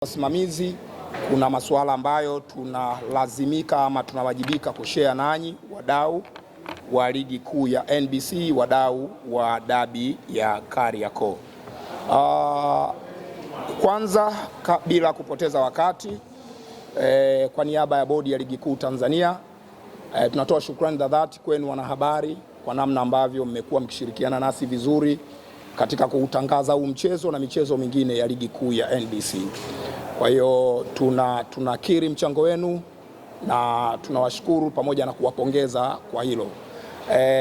Wasimamizi, kuna masuala ambayo tunalazimika ama tunawajibika kushare nanyi wadau wa ligi kuu ya NBC, wadau wa dabi ya Kariakoo. Kwanza bila kupoteza wakati, kwa niaba ya bodi ya ligi kuu Tanzania, tunatoa shukrani za dhati kwenu wanahabari kwa namna ambavyo mmekuwa mkishirikiana nasi vizuri katika kuutangaza huu mchezo na michezo mingine ya ligi kuu ya NBC. Kwa hiyo tunakiri mchango wenu na tunawashukuru pamoja na kuwapongeza kwa hilo.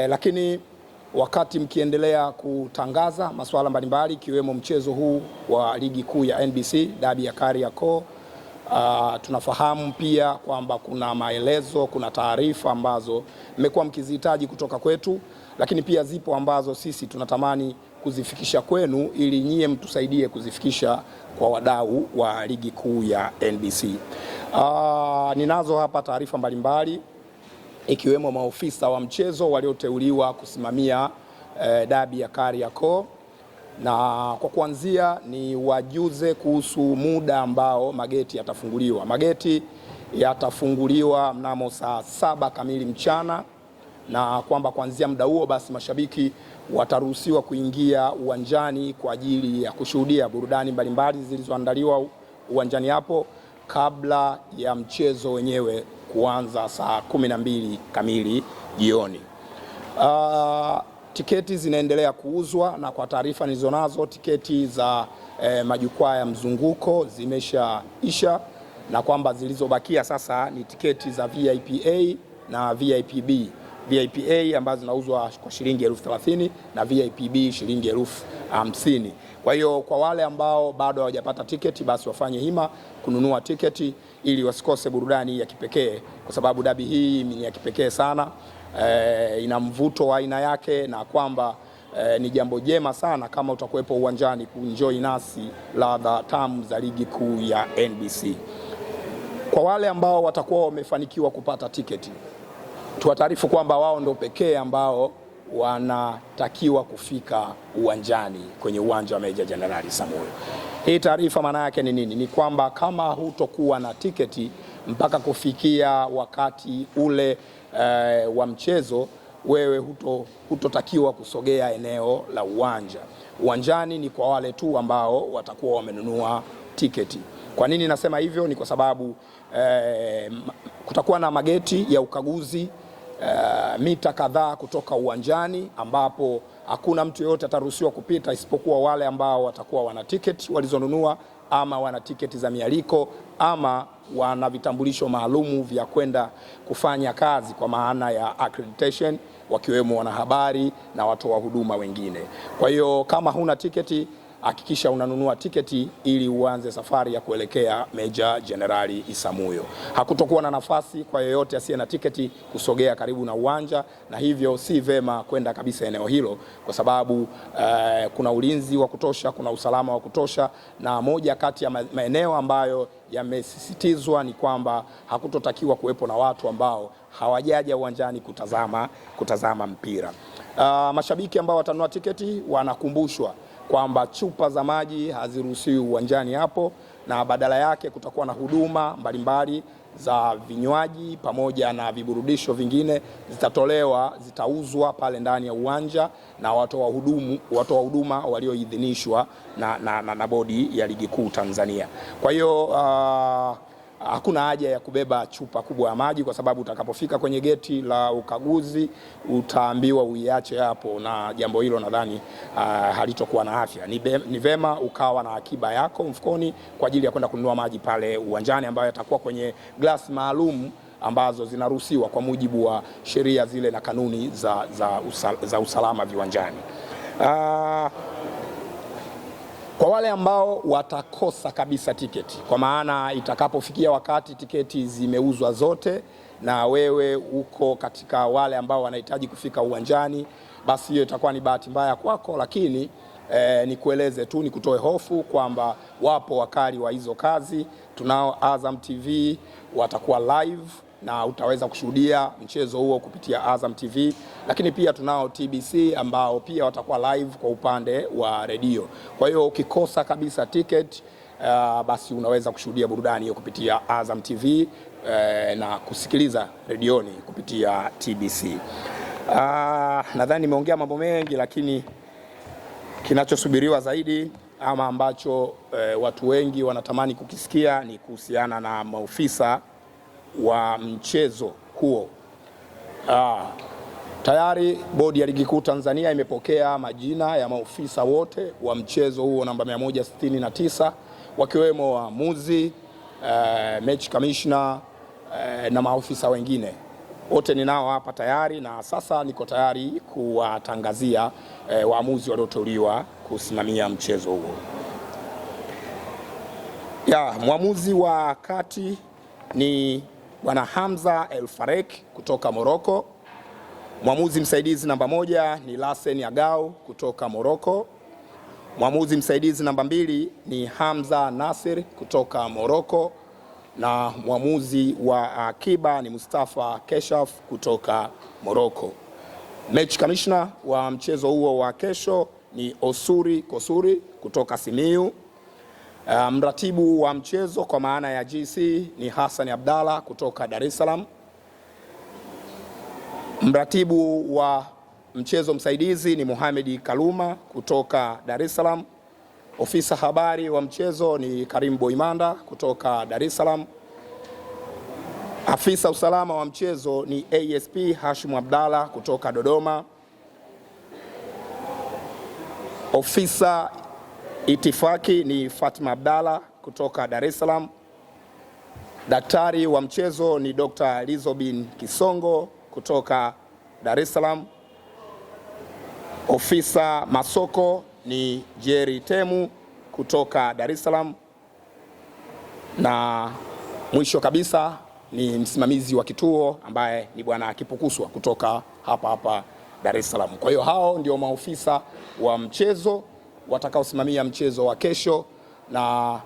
Lakini wakati mkiendelea kutangaza masuala mbalimbali ikiwemo mchezo huu wa ligi kuu ya NBC dabi ya Kariakoo, tunafahamu pia kwamba kuna maelezo, kuna taarifa ambazo mmekuwa mkizihitaji kutoka kwetu, lakini pia zipo ambazo sisi tunatamani kuzifikisha kwenu ili nyie mtusaidie kuzifikisha kwa wadau wa ligi kuu ya NBC. Ninazo hapa taarifa mbalimbali ikiwemo maofisa wa mchezo walioteuliwa kusimamia dabi ya Kariakoo, na kwa kuanzia ni wajuze kuhusu muda ambao mageti yatafunguliwa. Mageti yatafunguliwa mnamo saa 7 kamili mchana, na kwamba kuanzia muda huo basi mashabiki wataruhusiwa kuingia uwanjani kwa ajili ya kushuhudia burudani mbalimbali zilizoandaliwa uwanjani hapo kabla ya mchezo wenyewe kuanza saa 12 kamili jioni. Tiketi zinaendelea kuuzwa, na kwa taarifa nilizonazo tiketi za majukwaa ya mzunguko zimeshaisha, na kwamba zilizobakia sasa ni tiketi za VIP A na VIP B. VIP A ambazo zinauzwa kwa shilingi 30,000 na VIP B shilingi 50,000. Kwa hiyo kwa wale ambao bado hawajapata tiketi basi wafanye hima kununua tiketi ili wasikose burudani ya kipekee, kwa sababu dabi hii ni ya kipekee sana. Ina mvuto wa aina yake, na kwamba ni jambo jema sana kama utakuwepo uwanjani kuenjoy nasi ladha tamu za ligi kuu ya NBC. Kwa wale ambao watakuwa wamefanikiwa kupata tiketi, tuwataarifu kwamba wao ndio pekee ambao wanatakiwa kufika uwanjani kwenye uwanja wa Meja Jenerali Samuel. Hii taarifa maana yake ni nini? Ni kwamba kama hutokuwa na tiketi mpaka kufikia wakati ule wa mchezo, wewe hutotakiwa kusogea eneo la uwanja. Uwanjani ni kwa wale tu ambao watakuwa wamenunua tiketi. Kwa nini nasema hivyo? Ni kwa sababu kutakuwa na mageti ya ukaguzi mita kadhaa kutoka uwanjani, ambapo hakuna mtu yeyote ataruhusiwa kupita isipokuwa wale ambao watakuwa wana tiketi walizonunua, ama wana tiketi za mialiko, ama wana vitambulisho maalumu vya kwenda kufanya kazi kwa maana ya accreditation, wakiwemo wanahabari na watoa huduma wengine. Kwa hiyo kama huna tiketi, hakikisha unanunua tiketi ili uanze safari ya kuelekea Meja Jenerali Isamuhyo. Hakutokuwa na nafasi kwa yeyote asiye na tiketi kusogea karibu na uwanja, na hivyo si vema kwenda kabisa eneo hilo, kwa sababu kuna ulinzi wa kutosha, kuna usalama wa kutosha, na moja kati ya maeneo ambayo yamesisitizwa ni kwamba hakutotakiwa kuwepo na watu ambao hawajaja uwanjani kutazama mpira. Mashabiki ambao watanunua tiketi wanakumbushwa kwamba chupa za maji haziruhusiwi uwanjani hapo, na badala yake kutakuwa na huduma mbalimbali za vinywaji pamoja na viburudisho vingine zitauzwa pale ndani ya uwanja na watoa huduma walioidhinishwa na bodi ya ligi kuu Tanzania. Kwa hiyo hakuna haja ya kubeba chupa kubwa ya maji, kwa sababu utakapofika kwenye geti la ukaguzi utaambiwa uiache hapo, na jambo hilo nadhani halitokuwa na afya. Ni vema ukawa na akiba yako mfukoni kwa ajili ya kwenda kununua maji pale uwanjani, ambayo yatakuwa kwenye glasi maalum ambazo zinaruhusiwa kwa mujibu wa sheria zile na kanuni za usalama viwanjani. Kwa wale ambao watakosa kabisa tiketi, kwa maana itakapofikia wakati tiketi zimeuzwa zote na wewe uko katika wale ambao wanahitaji kufika uwanjani, basi hiyo itakuwa ni bahati mbaya kwako, lakini nikueleze tu, nikutoe hofu kwamba wapo wakali wa hizo kazi. Tunao Azam TV watakuwa live na utaweza kushuhudia mchezo huo kupitia Azam TV, lakini pia tunao TBC ambao pia watakuwa live kwa upande wa redio. Kwa hiyo ukikosa kabisa ticket basi unaweza kushuhudia burudani hiyo kupitia Azam TV na kusikiliza redioni kupitia TBC. Nadhani nimeongea mambo mengi, lakini kinachosubiriwa zaidi ama ambacho watu wengi wanatamani kukisikia ni kuhusiana na maofisa wa mchezo huo. Tayari Bodi ya Ligi Kuu Tanzania imepokea majina ya maofisa wote wa mchezo huo namba 169, wakiwemo waamuzi, match commissioner na maofisa wengine. Wote ninao hapa tayari, na sasa niko tayari kuwatangazia waamuzi walioteuliwa kusimamia mchezo huo. Mwamuzi wa kati ni Bwana Hamza El Farek kutoka Morocco. Mwamuzi msaidizi namba 1 ni Lassen Agau kutoka Morocco. Mwamuzi msaidizi namba 2 ni Hamza Nasir kutoka Morocco, na mwamuzi wa akiba ni Mustafa Keshaf kutoka Morocco. Match commissioner wa mchezo huo wa kesho ni Osuri Kosuri kutoka Simiyu. Mratibu wa mchezo kwa maana ya GC ni Hassan Abdalla kutoka Dar es Salaam. Mratibu wa mchezo msaidizi ni Mohamed Kaluma kutoka Dar es Salaam. Ofisa habari wa mchezo ni Karim Boimanda kutoka Dar es Salaam. Afisa usalama wa mchezo ni ASP Hashim Abdalla kutoka Dodoma. Ofisa itifaki ni Fatima Abdalla kutoka Dar es Salaam. Daktari wa mchezo ni Dr. Lizobin Kisongo kutoka Dar es Salaam. Ofisa masoko ni Jerry Temu kutoka Dar es Salaam, na mwisho kabisa ni msimamizi wa kituo ambaye ni Bwana Kipukuswa kutoka hapa Dar es Salaam. Kwa hiyo hao ndio maofisa wa mchezo watakaosimamia mchezo wa kesho, na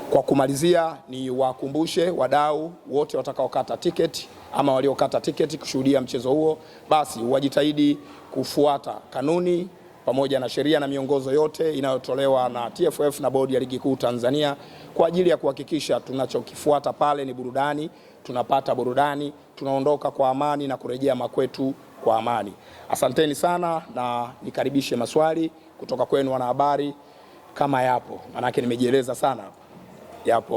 kwa kumalizia ni wakumbushe wadau wote watakaokata tiketi ama waliokata tiketi kushuhudia mchezo huo, basi wajitahidi kufuata kanuni pamoja na sheria na miongozo yote inayotolewa na TFF na Bodi ya Ligi Kuu Tanzania kwa ajili ya kuhakikisha tunachokifuata pale ni burudani, tunapata burudani, tunaondoka kwa amani na kurejea makwetu kwa amani. Asanteni sana, na nikaribishe maswali kutoka kwenu wanahabari kama yapo. Manake nimejieleza sana. Yapo.